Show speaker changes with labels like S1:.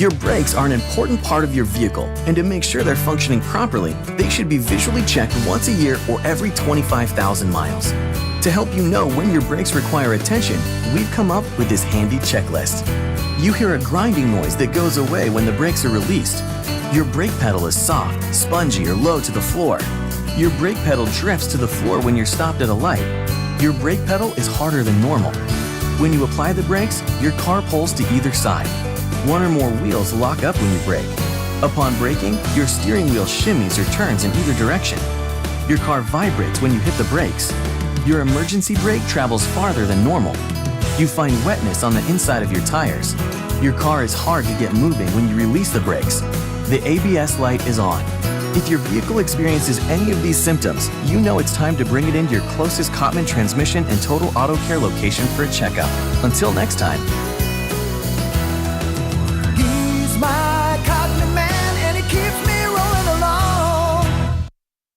S1: Your brakes are an important part of your vehicle, and to make sure they're functioning properly, they should be visually checked once a year or every 25,000 miles. To help you know when your brakes require attention, we've come up with this handy checklist. You hear a grinding noise that goes away when the brakes are released. Your brake pedal is soft, spongy, or low to the floor. Your brake pedal drifts to the floor when you're stopped at a light. Your brake pedal is harder than normal. When you apply the brakes, your car pulls to either side. One or more wheels lock up when you brake. Upon braking, your steering wheel shimmies or turns in either direction. Your car vibrates when you hit the brakes. Your emergency brake travels farther than normal. You find wetness on the inside of your tires. Your car is hard to get moving when you release the brakes. The ABS light is on. If your vehicle experiences any of these symptoms, you know it's time to bring it into your closest Cottman transmission and total auto care location for a checkup. Until next time.